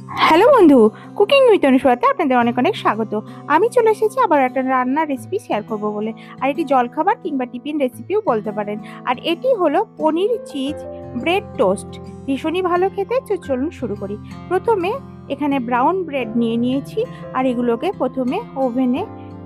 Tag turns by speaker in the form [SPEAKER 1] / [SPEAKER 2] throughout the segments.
[SPEAKER 1] Hello বন্ধু, cooking with অনুষ্কাতে আপনাদের অনেক অনেক স্বাগত। আমি চলে এসেছি আবার একটা রান্নার রেসিপি শেয়ার করব বলে। আর এটি জলখাবার কিংবা টিফিন রেসিপিও বলতে পারেন। আর এটি হলো পনির চিজ ব্রেড টোস্ট। ভীষণই ভালো খেতে। চলুন শুরু করি। প্রথমে এখানে ব্রাউন ব্রেড নিয়ে নিয়েছি, আর এগুলোকে প্রথমে ওভেনে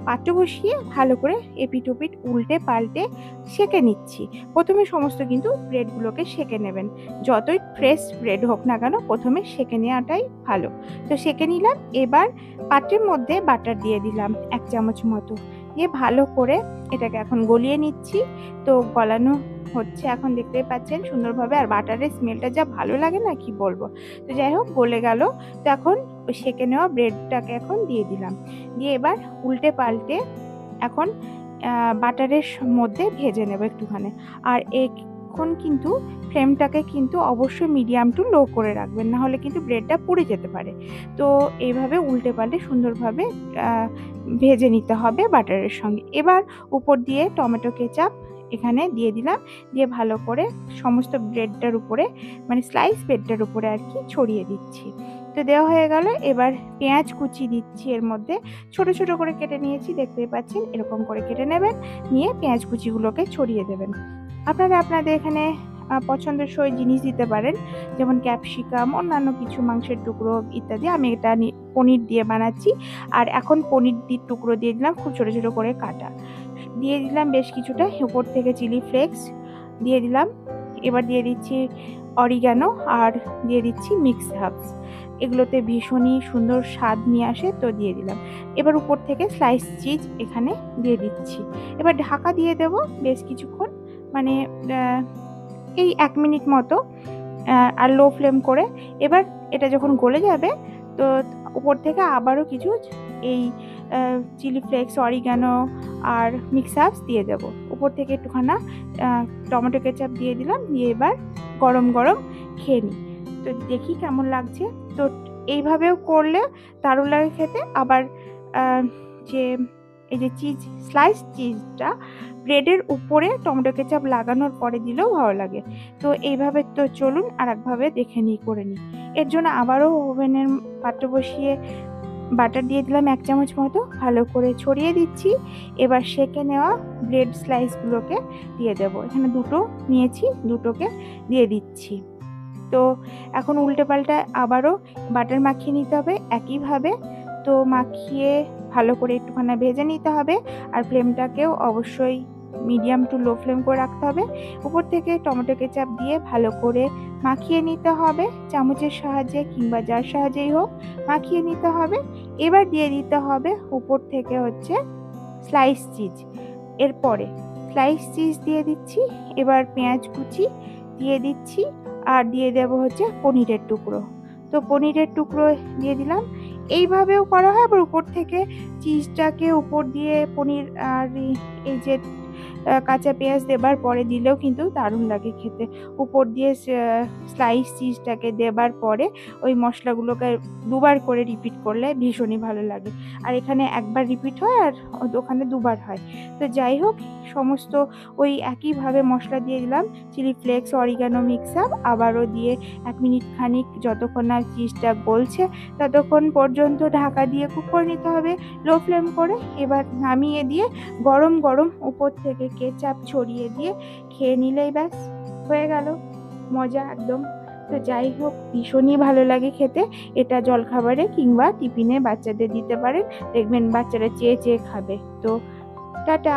[SPEAKER 1] পাত্র বসিয়ে ভালো করে এপিট ওপিট উল্টে পাল্টে সেঁকে নিচ্ছি। প্রথমে সমস্ত কিন্তু ব্রেডগুলোকে সেঁকে নেবেন। যতই ফ্রেশ ব্রেড হোক না কেন, প্রথমে সেঁকে নেওয়াটাই ভালো। তো সেঁকে নিলাম। এবার পাত্রের মধ্যে বাটার দিয়ে দিলাম 1 চামচ মতো, দিয়ে ভালো করে এটাকে এখন গলিয়ে নিচ্ছি। তো গলানো হচ্ছে, এখন দেখতেই পাচ্ছেন সুন্দরভাবে। আর বাটারের স্মেলটা যা ভালো লাগে না, কি বলবো। তো যাই হোক, গলে গেল। তো এখন ওই সেঁকে নেওয়া ব্রেডটাকে এখন দিয়ে দিলাম, দিয়ে এবার উল্টে পাল্টে এখন বাটারের মধ্যে ভেজে নেব একটুখানি। আর এখন কিন্তু ফ্লেমটাকে কিন্তু অবশ্যই মিডিয়াম টু লো করে রাখবেন, না হলে কিন্তু ব্রেডটা পুড়ে যেতে পারে। তো এইভাবে উল্টে পাল্টে সুন্দরভাবে ভেজে নিতে হবে বাটারের সঙ্গে। এবার উপর দিয়ে টমেটো কেচাপ এখানে দিয়ে দিলাম, দিয়ে ভালো করে সমস্ত ব্রেডটার উপরে, মানে স্লাইস ব্রেডটার উপরে আর কি ছড়িয়ে দিচ্ছি। তো দেওয়া হয়ে গেল। এবার পেঁয়াজ কুচি দিচ্ছি এর মধ্যে। ছোট ছোট করে কেটে নিয়েছি, দেখতেই পাচ্ছেন। এরকম করে কেটে নেবেন, নিয়ে পেঁয়াজ কুচিগুলোকে ছড়িয়ে দেবেন। আপনারা আপনাদের এখানে পছন্দসই জিনিস দিতে পারেন, যেমন ক্যাপসিকাম, অন্যান্য কিছু মাংসের টুকরো ইত্যাদি। আমি এটা পনির দিয়ে বানাচ্ছি। আর এখন পনির টুকরো দিয়ে দিলাম, খুব ছোট ছোট করে কাটা। দিয়ে দিলাম বেশ কিছুটা, উপর থেকে চিলি ফ্লেক্স দিয়ে দিলাম। এবার দিয়ে দিচ্ছি অরিগ্যানো, আর দিয়ে দিচ্ছি মিক্স হার্বস। এগুলোতে ভীষণই সুন্দর স্বাদ নিয়ে আসে, তো দিয়ে দিলাম। এবার উপর থেকে স্লাইস চিজ এখানে দিয়ে দিচ্ছি। এবার ঢাকা দিয়ে দেব বেশ কিছুক্ষণ, মানে এই 1 মিনিট মতো, আর লো ফ্লেম করে। এবার এটা যখন গলে যাবে, তো উপর থেকে আবারও কিছু এই চিলি ফ্লেক্স, অরিগ্যানো আর মিক্স হার্বস দিয়ে দেব। উপর থেকে একটুখানা টমেটো কেচাপ দিয়ে দিলাম, দিয়ে এবার গরম গরম খেয়ে নিই। তো দেখি কেমন লাগছে। তো এইভাবেও করলে দারুণ লাগে খেতে। আবার যে এই যে চিজ, স্লাইস চিজটা ব্রেডের উপরে টমেটো কেচাপ লাগানোর পরে দিলেও ভালো লাগে। তো এইভাবে তো চলুন আর একভাবে দেখে নিই, করে নিই। এর জন্য আবারও ওভেনের পাত্র বসিয়ে বাটার দিয়ে দিলাম 1 চামচ মতো, ভালো করে ছড়িয়ে দিচ্ছি। এবার সেঁকে নেওয়া ব্রেড স্লাইসগুলোকে দিয়ে দেব। এখানে দুটো নিয়েছি, দুটোকে দিয়ে দিচ্ছি। তো এখন উল্টে পাল্টা আবারও বাটার মাখিয়ে নিতে হবে একইভাবে। তো মাখিয়ে ভালো করে একটুখানি ভেজে নিতে হবে। আর ফ্লেমটাকেও অবশ্যই মিডিয়াম টু লো ফ্লেম করে রাখতে হবে। উপর থেকে টমেটো কেচাপ দিয়ে ভালো করে মাখিয়ে নিতে হবে, চামচের সাহায্যে কিংবা যার সাহায্যেই হোক মাখিয়ে নিতে হবে। এবার দিয়ে দিতে হবে উপর থেকে হচ্ছে স্লাইস চিজ। এরপরে স্লাইস চিজ দিয়ে দিচ্ছি। এবার পেঁয়াজ কুচি দিয়ে দিচ্ছি, আর দিয়ে দেব হচ্ছে পনিরের টুকরো। তো পনিরের টুকরো দিয়ে দিলাম। এইভাবেও করা হয়। আবার উপর থেকে চিজটাকে উপর দিয়ে পনির, আর এই যে কাঁচা পেঁয়াজ দেবার পরে দিলেও কিন্তু দারুণ লাগে খেতে। উপর দিয়ে স্লাইস চিজটাকে দেবার পরে ওই মশলাগুলোকে দুবার করে রিপিট করলে ভীষণই ভালো লাগে। আর এখানে একবার রিপিট হয়, আর ওখানে দুবার হয়। তো যাই হোক, সমস্ত ওই একইভাবে মশলা দিয়ে দিলাম, chilli flakes, oregano, mix up, আবারও দিয়ে 1 মিনিট খানিক যতক্ষণ না চিজটা গলছে ততক্ষণ পর্যন্ত ঢাকা দিয়ে কুক করে নিতে হবে লো ফ্লেম করে। এবার নামিয়ে দিয়ে গরম গরম উপর থেকে কেচাপ ছড়িয়ে দিয়ে খেয়ে নিলেই ব্যাস হয়ে গেল। মজা একদম। তো যাই হোক, ভীষণই ভালো লাগে খেতে। এটা জলখাবারে কিংবা টিফিনে বাচ্চাদের দিতে পারেন, দেখবেন বাচ্চারা চেয়ে চেয়ে খাবে। তো টাটা।